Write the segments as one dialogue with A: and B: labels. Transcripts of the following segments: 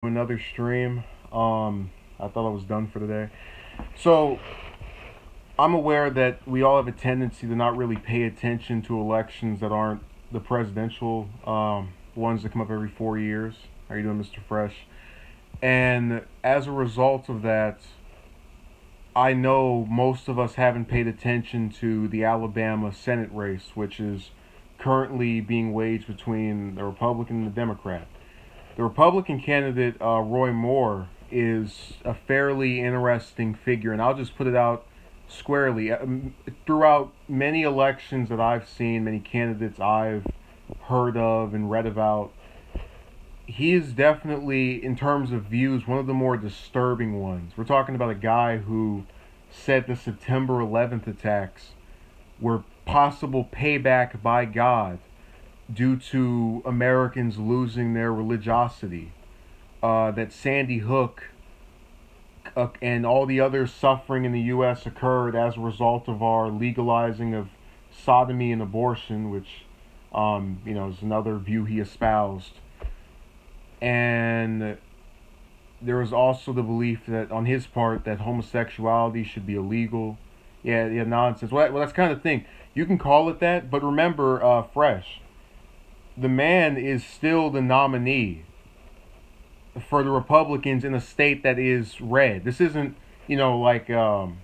A: Another stream. I thought I was done for the day. So I'm aware that we all have a tendency to not really pay attention to elections that aren't the presidential ones that come up every 4 years. How you doing, Mr. Fresh? And as a result of that, I know most of us haven't paid attention to the Alabama Senate race, which is currently being waged between the Republican and the Democrat. The Republican candidate, Roy Moore, is a fairly interesting figure, and I'll just put it out squarely. Throughout many elections that I've seen, many candidates I've heard of and read about, he is definitely, in terms of views, one of the more disturbing ones. We're talking about a guy who said the September 11th attacks were possible payback by God due to Americans losing their religiosity. That Sandy Hook and all the other suffering in the U.S. occurred as a result of our legalizing of sodomy and abortion, which, is another view he espoused. And there was also the belief that, on his part, that homosexuality should be illegal. Yeah, nonsense. Well, that's kind of thing. You can call it that, but remember, Fresh, the man is still the nominee for the Republicans in a state that is red. This isn't, like the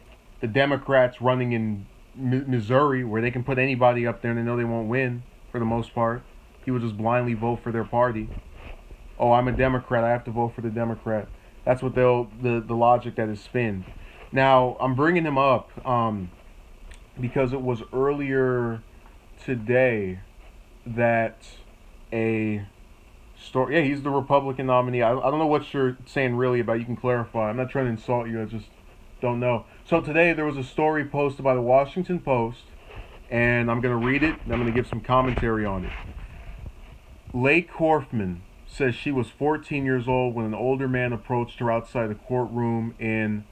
A: Democrats running in Missouri, where they can put anybody up there and they know they won't win for the most part. People just blindly vote for their party. Oh, I'm a Democrat, I have to vote for the Democrat. That's what the logic that is spinned. Now, I'm bringing him up because it was earlier today that a story. Yeah, he's the Republican nominee. I don't know what you're saying really about. You can clarify. I'm not trying to insult you. I just don't know. So today there was a story posted by the Washington Post, and I'm going to read it, and I'm going to give some commentary on it. Lake Korfman says she was 14 years old when an older man approached her outside a courtroom in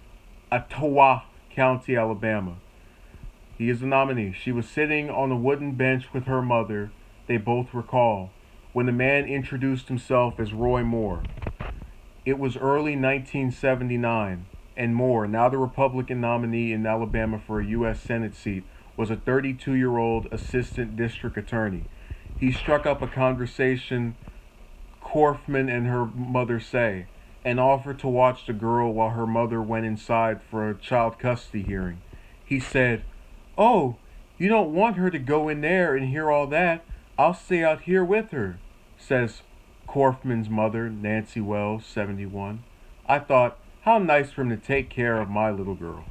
A: Etowah County, Alabama. He is the nominee. She was sitting on a wooden bench with her mother, they both recall, when the man introduced himself as Roy Moore. It was early 1979, and Moore, now the Republican nominee in Alabama for a U.S. Senate seat, was a 32-year-old assistant district attorney. He struck up a conversation, Korfman and her mother say, and offered to watch the girl while her mother went inside for a child custody hearing. He said, "Oh, you don't want her to go in there and hear all that. I'll stay out here with her," says Korfman's mother, Nancy Wells, 71. "I thought, how nice for him to take care of my little girl."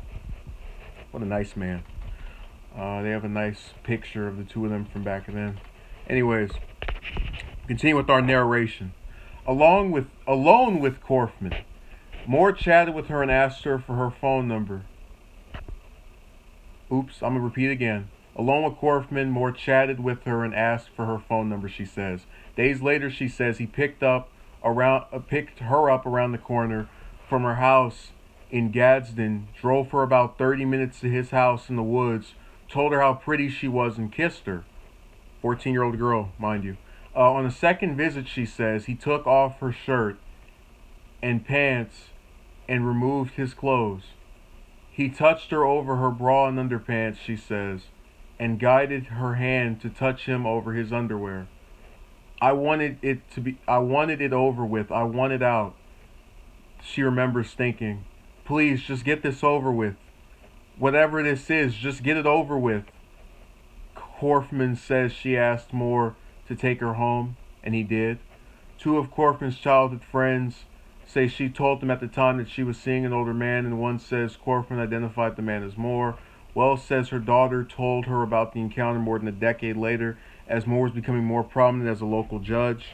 A: What a nice man. They have a nice picture of the two of them from back then. Anyways, continue with our narration. Alone with Korfman, Moore chatted with her and asked her for her phone number. Oops, I'm going to repeat again. Along with Korfman, Moore chatted with her and asked for her phone number, she says. Days later, she says, he picked her up around the corner from her house in Gadsden, drove her about 30 minutes to his house in the woods, told her how pretty she was, and kissed her. 14-year-old girl, mind you. On a second visit, she says, he took off her shirt and pants and removed his clothes. He touched her over her bra and underpants, she says, and guided her hand to touch him over his underwear. I wanted it over with. I want it out. She remembers thinking, please, just get this over with. Whatever this is, just get it over with. Korfman says she asked Moore to take her home, and he did. Two of Korfman's childhood friends say she told them at the time that she was seeing an older man, and one says Korfman identified the man as Moore. Wells says her daughter told her about the encounter more than a decade later, as Moore was becoming more prominent as a local judge.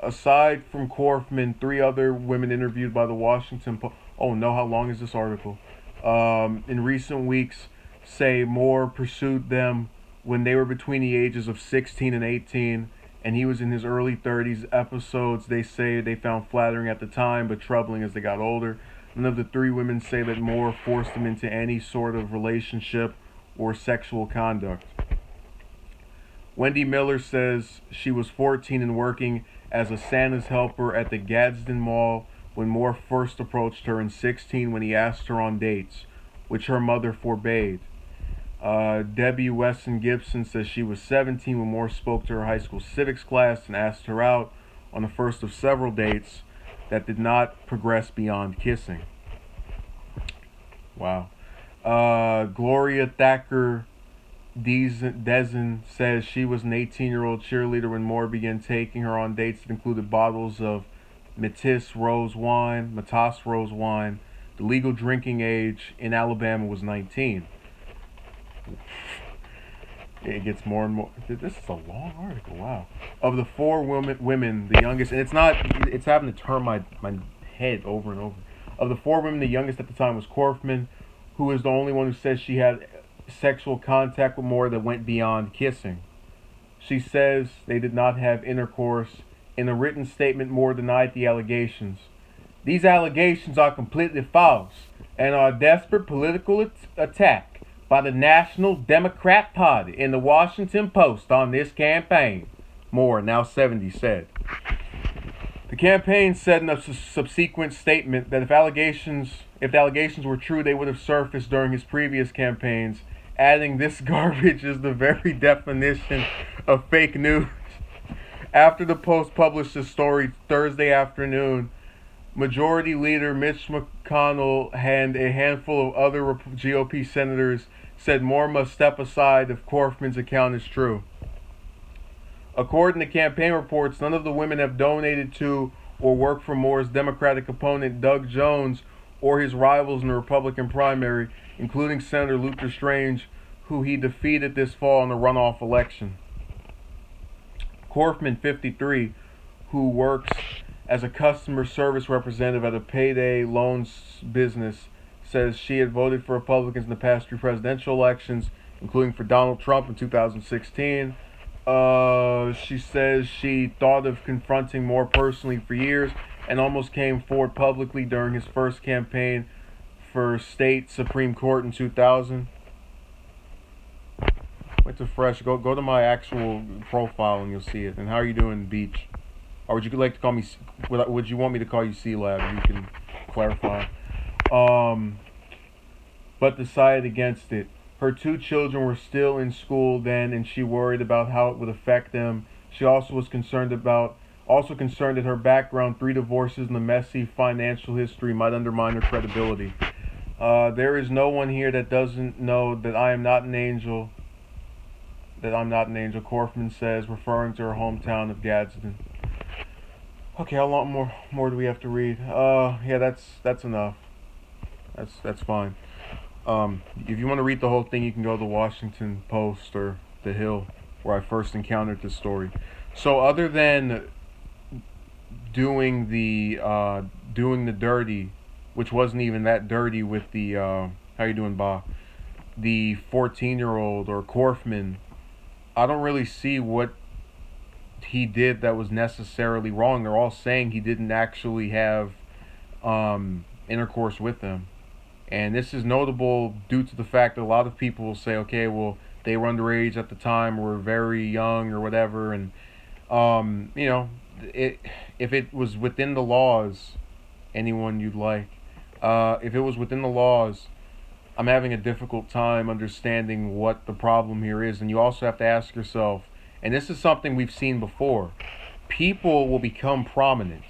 A: Aside from Korfman, three other women interviewed by the Washington Post. Oh no, how long is this article? In recent weeks, say Moore pursued them when they were between the ages of 16 and 18, and he was in his early 30s. Episodes they say they found flattering at the time, but troubling as they got older. None of the three women say that Moore forced them into any sort of relationship or sexual conduct. Wendy Miller says she was 14 and working as a Santa's helper at the Gadsden Mall when Moore first approached her in 16 when he asked her on dates, which her mother forbade. Debbie Wesson Gibson says she was 17 when Moore spoke to her high school civics class and asked her out on the first of several dates that did not progress beyond kissing. Wow. Gloria Thacker Dezen says she was an 18-year-old cheerleader when Moore began taking her on dates that included bottles of Matas rose wine. The legal drinking age in Alabama was 19. It gets more and more. This is a long article. Wow. Of the four women, the youngest, and it's having to turn my head over and over. Of the four women, the youngest at the time was Kaufman, who is the only one who says she had sexual contact with Moore that went beyond kissing. She says they did not have intercourse. In a written statement, Moore denied the allegations. These allegations are completely false and are a desperate political attack by the National Democrat Party and the Washington Post on this campaign, Moore, now 70, said. The campaign said in a subsequent statement that if the allegations were true, they would have surfaced during his previous campaigns, adding this garbage is the very definition of fake news. After the Post published the story Thursday afternoon, Majority Leader Mitch McConnell and a handful of other GOP senators said Moore must step aside if Kaufman's account is true. According to campaign reports, none of the women have donated to or worked for Moore's Democratic opponent Doug Jones or his rivals in the Republican primary, including Senator Luther Strange, who he defeated this fall in the runoff election. Kaufman, 53, who works as a customer service representative at a payday loans business, says she had voted for Republicans in the past three presidential elections, including for Donald Trump in 2016. She says she thought of confronting Moore personally for years and almost came forward publicly during his first campaign for state Supreme Court in 2000. Wait to fresh. Go to my actual profile and you'll see it. And how are you doing, Beach? Or would you like to call me? Would you want me to call you C-Lab? You can clarify. But decided against it. Her two children were still in school then, and she worried about how it would affect them. She also was concerned that her background, 3 divorces, and a messy financial history might undermine her credibility. There is no one here that doesn't know that I am not an angel. That I'm not an angel, Kaufman says, referring to her hometown of Gadsden. Okay, how long more do we have to read? Yeah, that's enough. That's fine. If you want to read the whole thing, you can go to the Washington Post or The Hill, where I first encountered this story. So, other than doing the dirty, which wasn't even that dirty with the how you doing, Ba? The 14-year-old or Kaufman, I don't really see what he did that was necessarily wrong. They're all saying he didn't actually have intercourse with them. And this is notable due to the fact that a lot of people will say, okay, well, they were underage at the time or were very young or whatever. And, if it was within the laws, anyone you'd like, if it was within the laws, I'm having a difficult time understanding what the problem here is. And you also have to ask yourself, and this is something we've seen before, people will become prominent.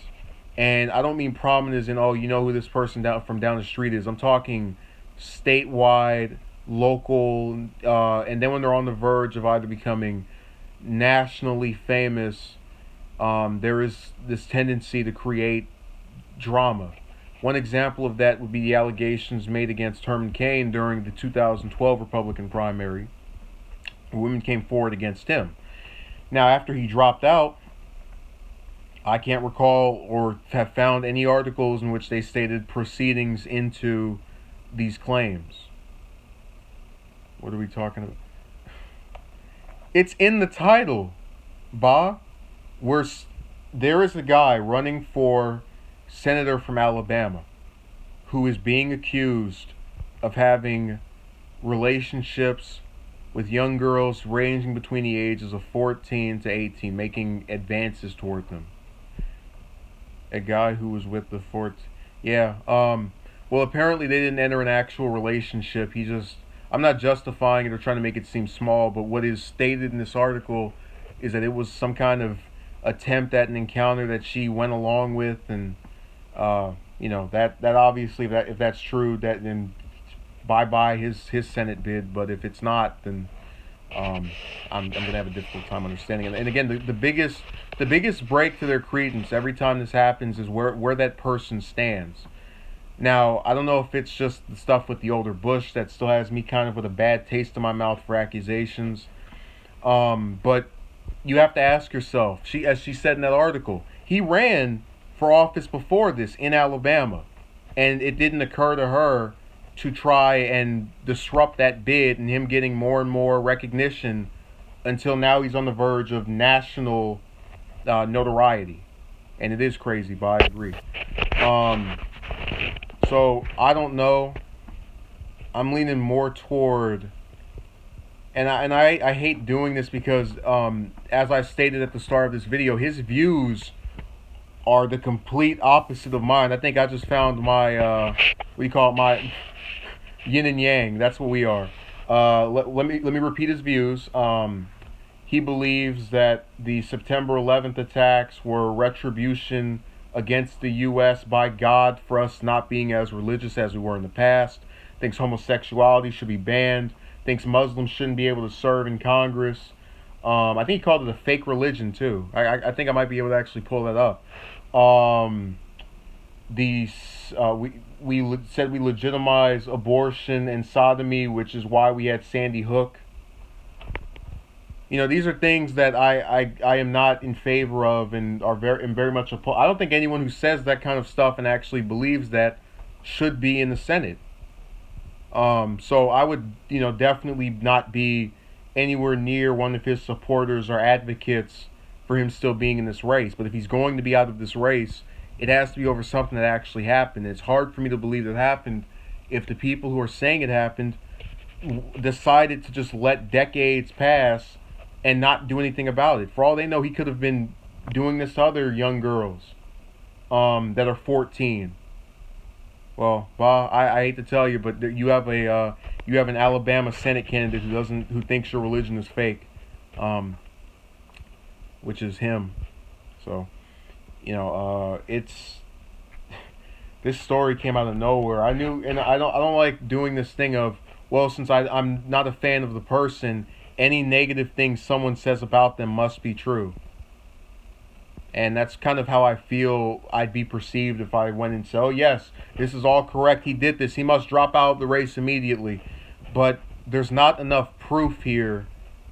A: And I don't mean prominent as in, oh, you know who this person from down the street is. I'm talking statewide, local, and then when they're on the verge of either becoming nationally famous, there is this tendency to create drama. One example of that would be the allegations made against Herman Cain during the 2012 Republican primary. Women came forward against him. Now, after he dropped out, I can't recall or have found any articles in which they stated proceedings into these claims. What are we talking about? It's in the title, Ba. There is a guy running for senator from Alabama who is being accused of having relationships with young girls ranging between the ages of 14 to 18, making advances toward them. A guy who was with the fort. Yeah. Well, apparently they didn't enter an actual relationship. He just. I'm not justifying it or trying to make it seem small, but what is stated in this article is that it was some kind of attempt at an encounter that she went along with, and that obviously, if that's true, that then bye his Senate bid. But if it's not, then I'm gonna have a difficult time understanding it. And again, the biggest break to their credence every time this happens is where that person stands. Now, I don't know if it's just the stuff with the older Bush that still has me kind of with a bad taste in my mouth for accusations. But you have to ask yourself, as she said in that article, he ran for office before this in Alabama, and it didn't occur to her to try and disrupt that bid and him getting more and more recognition until now he's on the verge of national notoriety. And it is crazy, but I agree. So I don't know. I'm leaning more toward, and I hate doing this because as I stated at the start of this video, his views are the complete opposite of mine. I think I just found my what do you call it, my yin and yang. That's what we are. Let me repeat his views. He believes that the September 11th attacks were retribution against the U.S. by God for us not being as religious as we were in the past. Thinks homosexuality should be banned. Thinks Muslims shouldn't be able to serve in Congress. I think he called it a fake religion too. I think I might be able to actually pull that up. We said we legitimize abortion and sodomy, which is why we had Sandy Hook. You know, these are things that I am not in favor of and are very much opposed. I don't think anyone who says that kind of stuff and actually believes that should be in the Senate. So I would, definitely not be anywhere near one of his supporters or advocates for him still being in this race. But if he's going to be out of this race, it has to be over something that actually happened. It's hard for me to believe it happened if the people who are saying it happened decided to just let decades pass and not do anything about it. For all they know, he could have been doing this to other young girls that are 14. Well, I hate to tell you, but you have an Alabama Senate candidate who thinks your religion is fake, which is him. So, it's this story came out of nowhere. I knew, and I don't like doing this thing of, well, since I'm not a fan of the person, any negative thing someone says about them must be true. And that's kind of how I feel I'd be perceived if I went and said, oh yes, this is all correct, he did this, he must drop out of the race immediately. But there's not enough proof here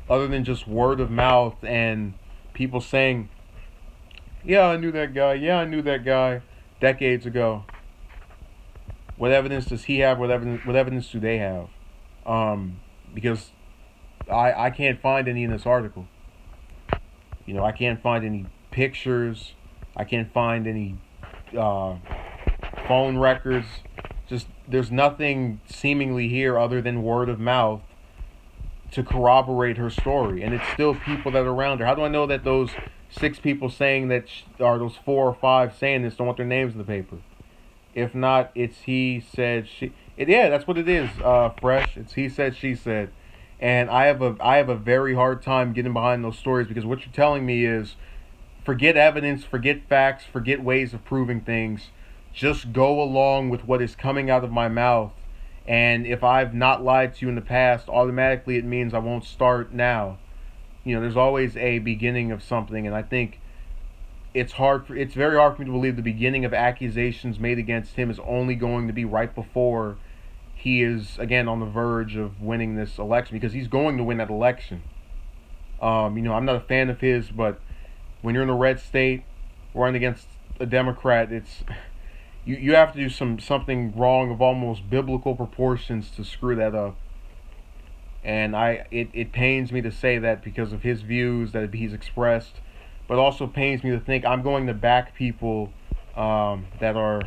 A: other than just word of mouth and people saying, yeah, I knew that guy decades ago. What evidence does he have? What evidence do they have? Because I can't find any in this article. I can't find any pictures. I can't find any phone records. Just there's nothing seemingly here other than word of mouth to corroborate her story. And it's still people that are around her. How do I know that those 6 people saying that, or those 4 or 5 saying this don't want their names in the paper? If not, it's he said, she. Yeah, that's what it is, Fresh. It's he said, she said. And I have a very hard time getting behind those stories because what you're telling me is forget evidence, forget facts, forget ways of proving things. Just go along with what is coming out of my mouth. And if I've not lied to you in the past, automatically it means I won't start now. There's always a beginning of something, and I think it's very hard for me to believe the beginning of accusations made against him is only going to be right before he is, again, on the verge of winning this election, because he's going to win that election. I'm not a fan of his, but when you're in a red state, running against a Democrat, it's you have to do something wrong of almost biblical proportions to screw that up. And it pains me to say that because of his views that he's expressed, but also pains me to think I'm going to back people that are,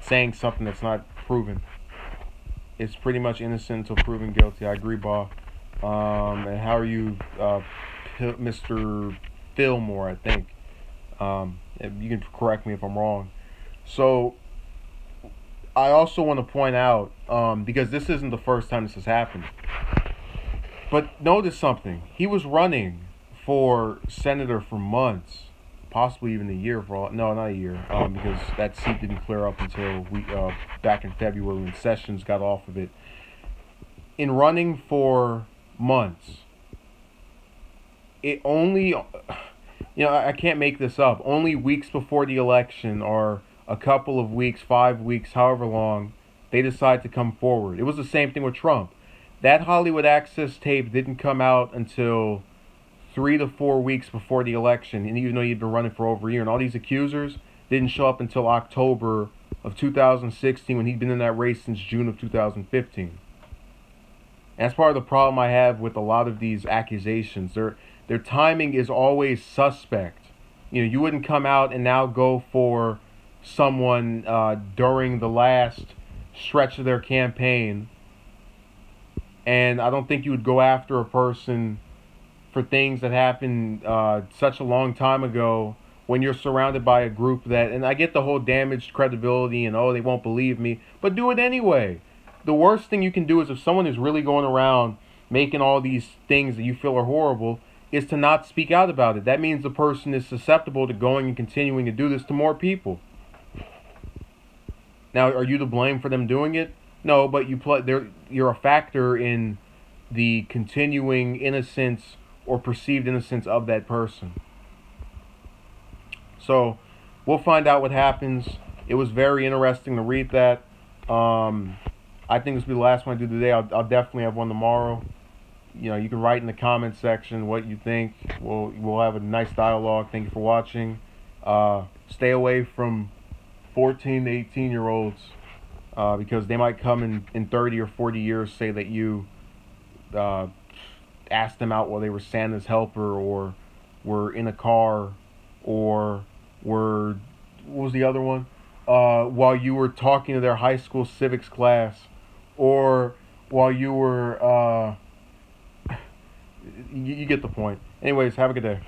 A: saying something that's not proven. It's pretty much innocent until proven guilty. I agree, Bob. And how are you, Mr. Fillmore, I think? You can correct me if I'm wrong. So I also want to point out, because this isn't the first time this has happened, but notice something. He was running for senator for months, possibly even a year for all. No, not a year, because that seat didn't clear up until back in February when Sessions got off of it. In running for months, it only, I can't make this up. Only weeks before the election, or a couple of weeks, 5 weeks, however long, they decide to come forward. It was the same thing with Trump. That Hollywood Access tape didn't come out until 3 to 4 weeks before the election, and even though he'd been running for over a year, and all these accusers didn't show up until October of 2016, when he'd been in that race since June of 2015. And that's part of the problem I have with a lot of these accusations. Their timing is always suspect. You wouldn't come out and now go for someone during the last stretch of their campaign, and I don't think you would go after a person for things that happened such a long time ago, when you're surrounded by a group that, and I get the whole damaged credibility and, oh, they won't believe me, but do it anyway. The worst thing you can do is, if someone is really going around making all these things that you feel are horrible, is to not speak out about it. That means the person is susceptible to going and continuing to do this to more people. Now, are you to blame for them doing it? No, but you're a factor in the continuing innocence or perceived innocence of that person. So we'll find out what happens. It was very interesting to read that. I think this will be the last one I do today. I'll definitely have one tomorrow. You can write in the comment section what you think. We'll have a nice dialogue. Thank you for watching. Stay away from 14 to 18-year-olds because they might come in 30 or 40 years say that you asked them out while they were Santa's helper, or were in a car, or were, what was the other one? While you were talking to their high school civics class, or while you were, you get the point. Anyways, have a good day.